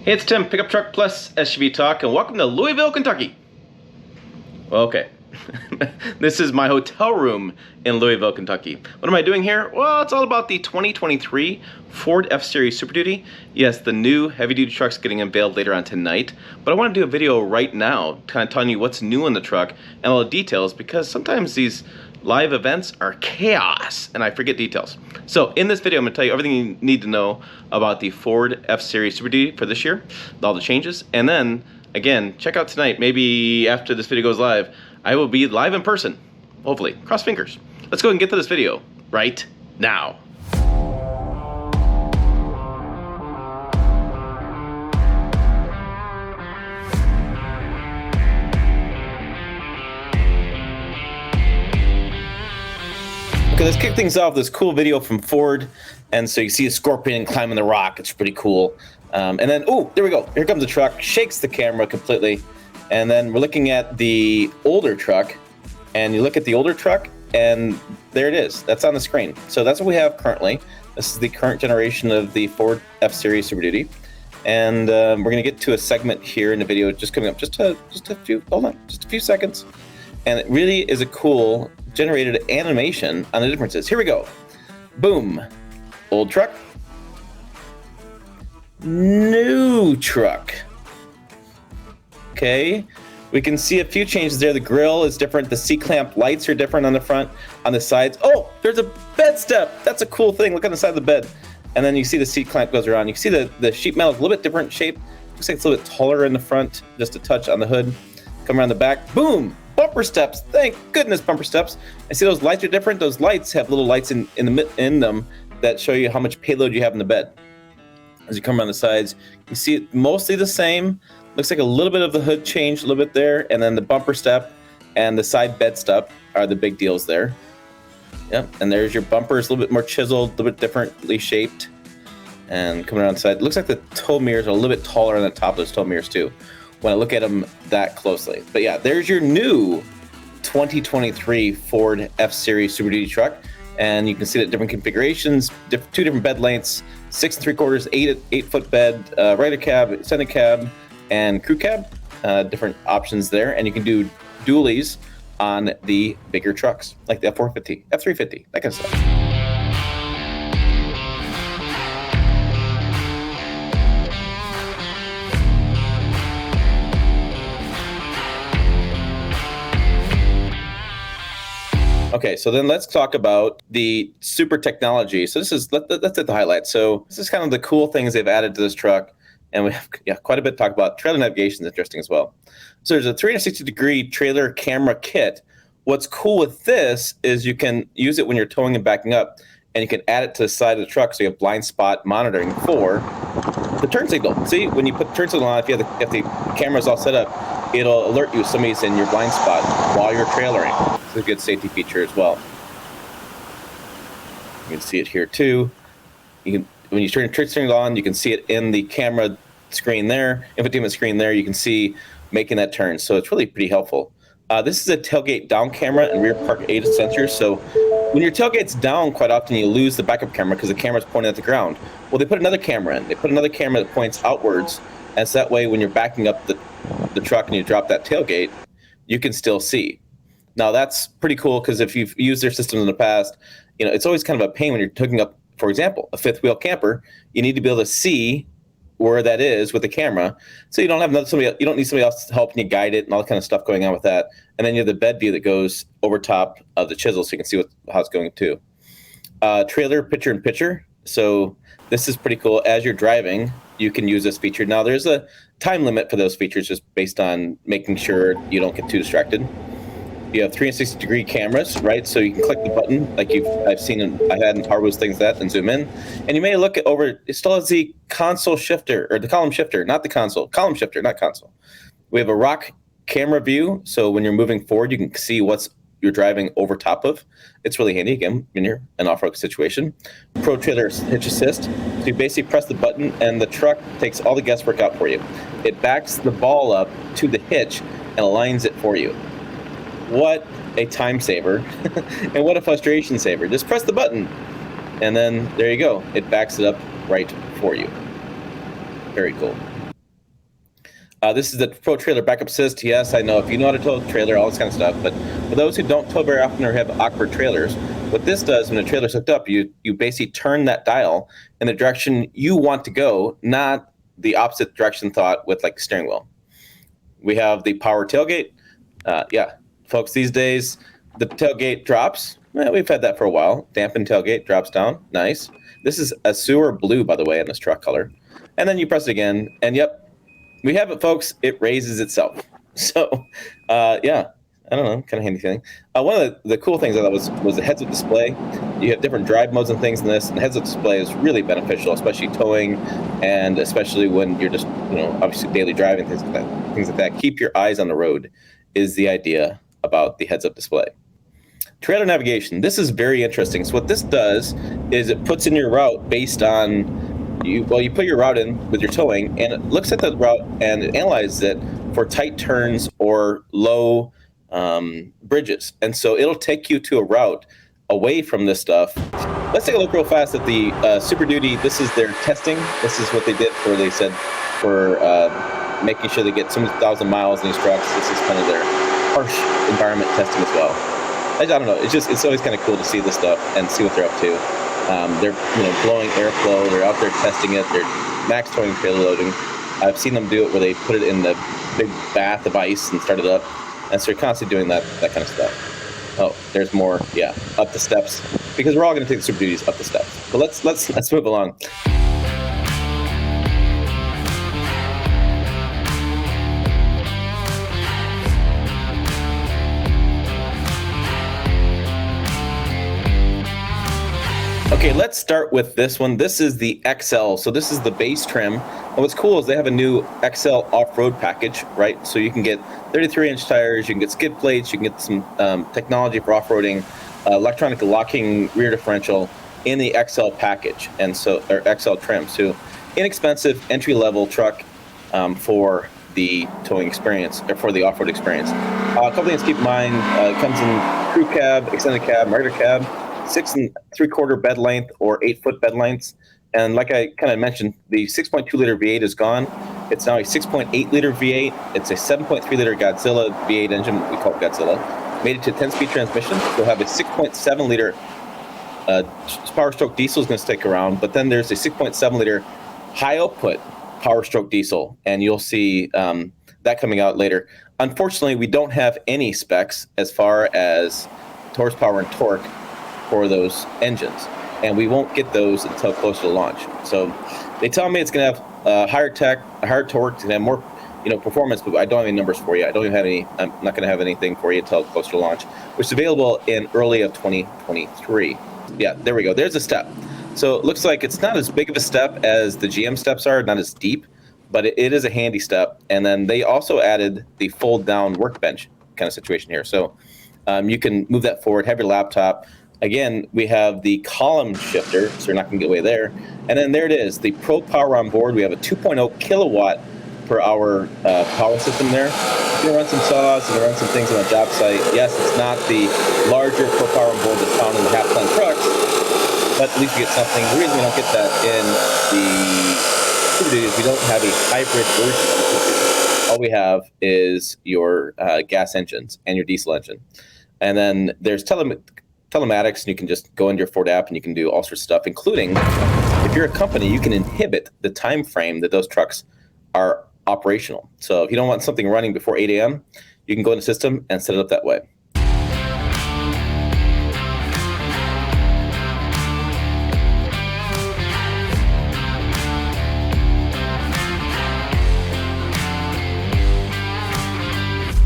Hey, it's Tim, Pickup Truck Plus SUV Talk, and welcome to Louisville, Kentucky. Okay, this is my hotel room in Louisville, Kentucky. What am I doing here? Well, it's all about the 2023 Ford F-Series Super Duty. Yes, the new heavy-duty truck's getting unveiled later on tonight, but I want to do a video right now, kind of telling you what's new in the truck and all the details, because sometimes these live events are chaos and I forget details. So in this video, I'm going to tell you everything you need to know about the Ford F-Series Super Duty for this year, all the changes, and then again, check out tonight, maybe after this video goes live, I will be live in person, hopefully. Cross fingers. Let's go and get to this video right now. Okay, let's kick things off with this cool video from Ford. And so you see a scorpion climbing the rock. It's pretty cool. And then, oh, there we go. Here comes the truck. Shakes the camera completely. And then we're looking at the older truck. And you look at the older truck, and there it is. That's on the screen. So that's what we have currently. This is the current generation of the Ford F-Series Super Duty. And we're going to get to a segment here in the video just coming up. Just a few seconds. And it really is a cool generated animation on the differences. Here we go. Boom. Old truck. New truck. Okay. We can see a few changes there. The grille is different. The C-clamp lights are different on the front, on the sides. Oh, there's a bed step. That's a cool thing. Look on the side of the bed. And then you see the C-clamp goes around. You can see the sheet metal is a little bit different shape. Looks like it's a little bit taller in the front, just a touch on the hood. Come around the back. Boom. Bumper steps. Thank goodness, bumper steps. And see those lights are different. Those lights have little lights in them that show you how much payload you have in the bed. As you come around the sides, you see it mostly the same. Looks like a little bit of the hood changed a little bit there, and then the bumper step and the side bed step are the big deals there. Yep, and there's your bumpers, a little bit more chiseled, a little bit differently shaped. And coming around the side, it looks like the tow mirrors are a little bit taller on the top of those tow mirrors too, when I look at them that closely. But yeah, there's your new 2023 Ford F-Series Super Duty truck. And you can see that different configurations, two different bed lengths, 6 3/4, 8-foot bed, rider cab, center cab, and crew cab. Different options there. And you can do dualies on the bigger trucks, like the F450, F350, that kind of stuff. Okay, so then let's talk about the super technology. So let's hit the highlights. So this is kind of the cool things they've added to this truck. And we have quite a bit to talk about. Trailer navigation is interesting as well. So there's a 360-degree trailer camera kit. What's cool with this is you can use it when you're towing and backing up, and you can add it to the side of the truck so you have blind spot monitoring for the turn signal. See, when you put the turn signal on, if the camera's all set up, it'll alert you if somebody's in your blind spot while you're trailering. It's a good safety feature as well. You can see it here too. When you turn your signal on, you can see it in the camera screen there, infotainment screen there. You can see making that turn. So it's really pretty helpful. This is a tailgate down camera and rear park aid sensors. So when your tailgate's down, quite often you lose the backup camera because the camera's pointing at the ground. Well, they put another camera in. They put another camera that points outwards, and so that way when you're backing up the truck and you drop that tailgate, you can still see. Now that's pretty cool because if you've used their systems in the past, it's always kind of a pain when you're hooking up, for example, a fifth wheel camper. You need to be able to see where that is with the camera, so you don't have you don't need somebody else helping you guide it and all that kind of stuff going on with that. And then you have the bed view that goes over top of the chisel, so you can see how it's going too. Trailer picture-in-picture. So this is pretty cool. As you're driving, you can use this feature. Now there's a time limit for those features, just based on making sure you don't get too distracted. You have 360-degree cameras, right? So you can click the button, like I've had in Harwo's things and zoom in. And you may look at over. It still has the console shifter, or the column shifter, not the console. Column shifter, not console. We have a rock camera view, so when you're moving forward, you can see what's you're driving over top of. It's really handy again when you're in an off-road situation. Pro Trailer Hitch Assist. So you basically press the button, and the truck takes all the guesswork out for you. It backs the ball up to the hitch and aligns it for you. What a time saver and what a frustration saver. Just press the button and then there you go. It backs it up right for you. Very cool. This is the Pro Trailer Backup Assist. Yes, I know if you know how to tow a trailer, all this kind of stuff. But for those who don't tow very often or have awkward trailers, what this does when the trailer's hooked up, you basically turn that dial in the direction you want to go, not the opposite direction thought with like the steering wheel. We have the power tailgate. Yeah, folks, these days the tailgate drops. We've had that for a while. Dampened tailgate drops down. Nice. This is a sewer blue, by the way, in this truck color. And then you press it again, and yep, we have it, folks. It raises itself. So, yeah, I don't know, kind of handy thing. One of the cool things I thought was the heads-up display. You have different drive modes and things in this, and the heads-up display is really beneficial, especially towing, and especially when you're just, obviously daily driving, things like that. Keep your eyes on the road is the idea about the heads-up display. Trailer navigation. This is very interesting. So what this does is it puts in your route based on you put your route in with your towing, and it looks at the route and it analyzes it for tight turns or low bridges. And so it'll take you to a route away from this stuff. Let's take a look real fast at the SuperDuty. This is their testing. This is what they did for making sure they get so many thousand miles in these trucks. This is kind of their harsh environment testing as well. I don't know. It's always kind of cool to see this stuff and see what they're up to. They're blowing airflow. They're out there testing it. They're max towing, trailer loading. I've seen them do it where they put it in the big bath of ice and start it up. And so you're constantly doing that kind of stuff. Oh, there's more. Yeah, up the steps, because we're all going to take the SuperDuties up the steps. But let's move along. Okay, let's start with this one. This is the XL. So this is the base trim. And what's cool is they have a new XL off-road package, right? So you can get 33-inch tires, you can get skid plates, you can get some technology for off-roading, electronic locking rear differential in the XL package, or XL trim. So inexpensive entry-level truck for the towing experience, or for the off-road experience. A couple things to keep in mind. It comes in crew cab, extended cab, regular cab, 6 3/4 bed length or 8-foot bed lengths. And like I kind of mentioned, the 6.2 liter V8 is gone. It's now a 6.8 liter V8. It's a 7.3 liter Godzilla V8 engine. We call it Godzilla. Made it to 10-speed transmission. You'll have a 6.7 liter Power Stroke diesel is going to stick around, but then there's a 6.7 liter high output Power Stroke diesel, and you'll see that coming out later. Unfortunately, we don't have any specs as far as horsepower and torque for those engines, and we won't get those until closer to launch. So they tell me it's going to have higher torque, it's going to have more performance, but I don't have any numbers for you. I don't even have any. I'm not going to have anything for you until closer to launch, which is available in early of 2023. Yeah, there we go. There's a step. So it looks like it's not as big of a step as the GM steps are, not as deep, but it is a handy step. And then they also added the fold down workbench kind of situation here. So you can move that forward, have your laptop. Again, we have the column shifter, so you're not going to get away there. And then there it is, the Pro Power on board. We have a 2.0 kilowatt per hour power system there. You can run some saws, you can run some things on a job site. Yes, it's not the larger Pro Power on board that's found in the half-ton trucks, but at least you get something. The reason we don't get that in the SuperDuty is we don't have a hybrid version of the SuperDuty. All we have is your gas engines and your diesel engine. And then there's telematics, and you can just go into your Ford app and you can do all sorts of stuff, including if you're a company, you can inhibit the time frame that those trucks are operational. So if you don't want something running before 8 a.m., you can go in the system and set it up that way.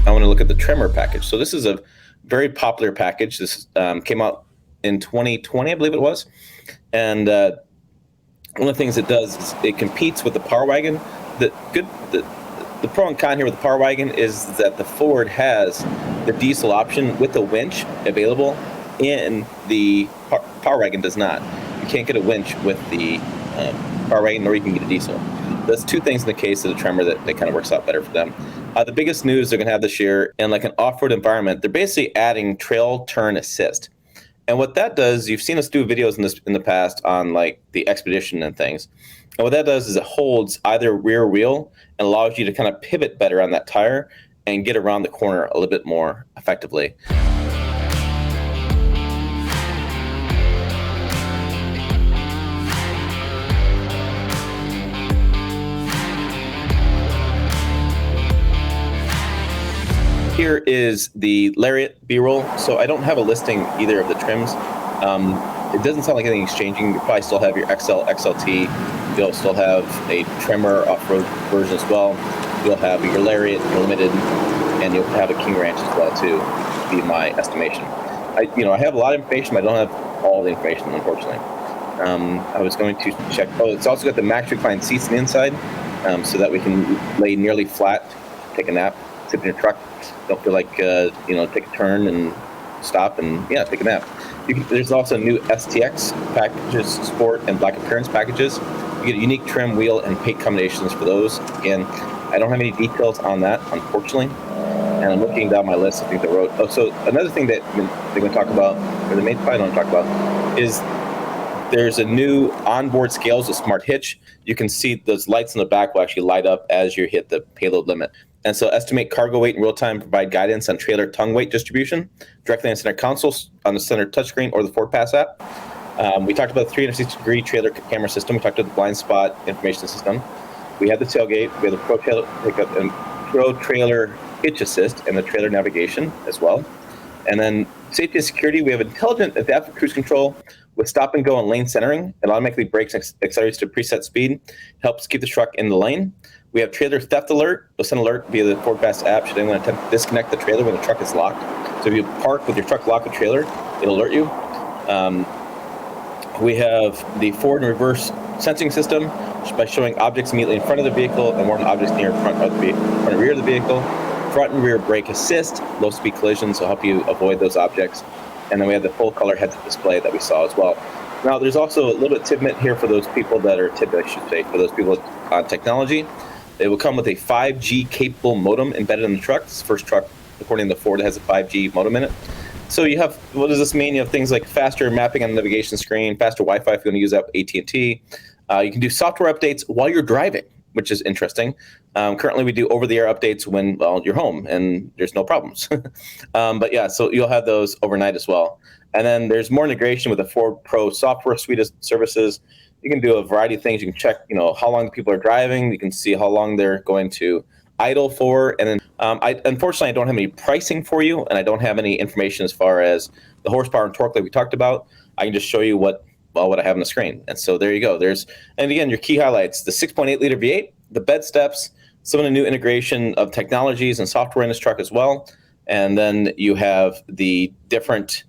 I want to look at the trimmer package. So this is a very popular package. This came out in 2020, I believe it was. And one of the things it does is it competes with the Power Wagon. The pro and con here with the Power Wagon is that the Ford has the diesel option with the winch available, and the Power Wagon does not. You can't get a winch with the Power Wagon, nor you can get a diesel. That's two things in the case of the Tremor that kind of works out better for them. The biggest news they're going to have this year, in like an off-road environment, they're basically adding trail turn assist. And what that does, you've seen us do videos in the past on like the Expedition and things. And what that does is it holds either rear wheel and allows you to kind of pivot better on that tire and get around the corner a little bit more effectively. Here is the Lariat B-roll. So I don't have a listing either of the trims. It doesn't sound like anything's changing. You probably still have your XL, XLT. You'll still have a trimmer off-road version as well. You'll have your Lariat, your Limited, and you'll have a King Ranch as well too, would be my estimation. I have a lot of information, but I don't have all the information, unfortunately. I was going to check. Oh, it's also got the max recline seats on the inside, so that we can lay nearly flat, take a nap, sit in your truck. Don't feel like take a turn and stop and take a nap. There's also new STX packages, sport and black appearance packages. You get unique trim, wheel, and paint combinations for those. Again, I don't have any details on that, unfortunately. And I'm looking down my list. I think they wrote. Oh, so another thing that they're going to talk about, or they may probably don't talk about, is there's a new onboard scales with smart hitch. You can see those lights in the back will actually light up as you hit the payload limit. And so estimate cargo weight in real time, provide guidance on trailer tongue weight distribution directly on the center console, on the center touchscreen, or the Ford Pass app. We talked about the 360-degree trailer camera system. We talked about the blind spot information system. We have the tailgate. We have the Pro Trailer Pickup and Pro Trailer Hitch Assist and the trailer navigation as well. And then safety and security, we have intelligent adaptive cruise control with stop and go and lane centering. It automatically brakes and accelerates to preset speed, helps keep the truck in the lane. We have trailer theft alert. We'll send alert via the Ford Pass app should anyone attempt to disconnect the trailer when the truck is locked. So if you park with your truck locked with trailer, it'll alert you. We have the forward and reverse sensing system by showing objects immediately in front of the vehicle and warn objects near front and rear of the vehicle. Front and rear brake assist, low speed collisions will help you avoid those objects. And then we have the full color heads-up display that we saw as well. Now there's also a little bit tidbit here for those people that are tidbit, I should say, for those people on technology. It will come with a 5G capable modem embedded in the truck. It's the first truck, according to Ford, that has a 5G modem in it. So you have, what does this mean? You have things like faster mapping on the navigation screen, faster Wi-Fi if you want to use that with AT&T. You can do software updates while you're driving, which is interesting. Currently, we do over-the-air updates when you're home and there's no problems. But yeah, so you'll have those overnight as well. And then there's more integration with the Ford Pro software suite of services. You can do a variety of things. You can check, how long people are driving. You can see how long they're going to idle for. And then, unfortunately, I don't have any pricing for you, and I don't have any information as far as the horsepower and torque that we talked about. I can just show you what I have on the screen. And so there you go. And again, your key highlights: the 6.8 liter V8, the bed steps, some of the new integration of technologies and software in this truck as well. And then you have the different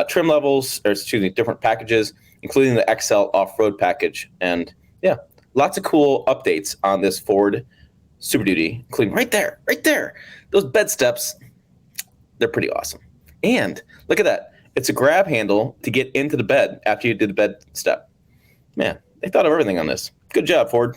trim levels, different packages, including the XL off-road package. And yeah, lots of cool updates on this Ford SuperDuty, including right there, those bed steps. They're pretty awesome. And look at that. It's a grab handle to get into the bed after you did the bed step. Man, they thought of everything on this. Good job, Ford.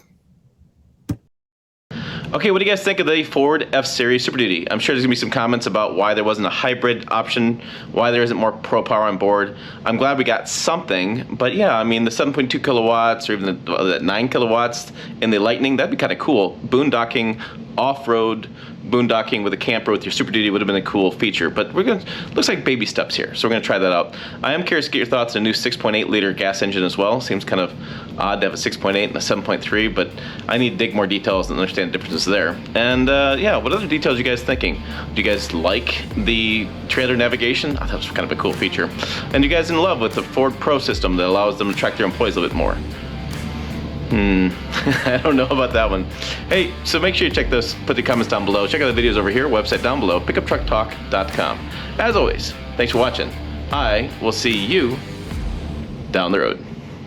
Okay, what do you guys think of the Ford F-Series SuperDuty? I'm sure there's going to be some comments about why there wasn't a hybrid option, why there isn't more Pro Power on board. I'm glad we got something, but yeah, I mean, the 7.2 kilowatts or even the 9 kilowatts in the Lightning, that'd be kind of cool. Boondocking, off-road boondocking with a camper with your SuperDuty would have been a cool feature, but looks like baby steps here, so we're going to try that out. I am curious to get your thoughts on a new 6.8 liter gas engine as well. Seems kind of odd to have a 6.8 and a 7.3, but I need to dig more details and understand the differences there. And yeah, what other details are you guys thinking? Do you guys like the trailer navigation? I thought it was kind of a cool feature. And you guys in love with the Ford Pro system that allows them to track their employees a little bit more? I don't know about that one. Hey, so make sure you check those, put the comments down below. Check out the videos over here, website down below, pickuptrucktalk.com. As always, thanks for watching. I will see you down the road.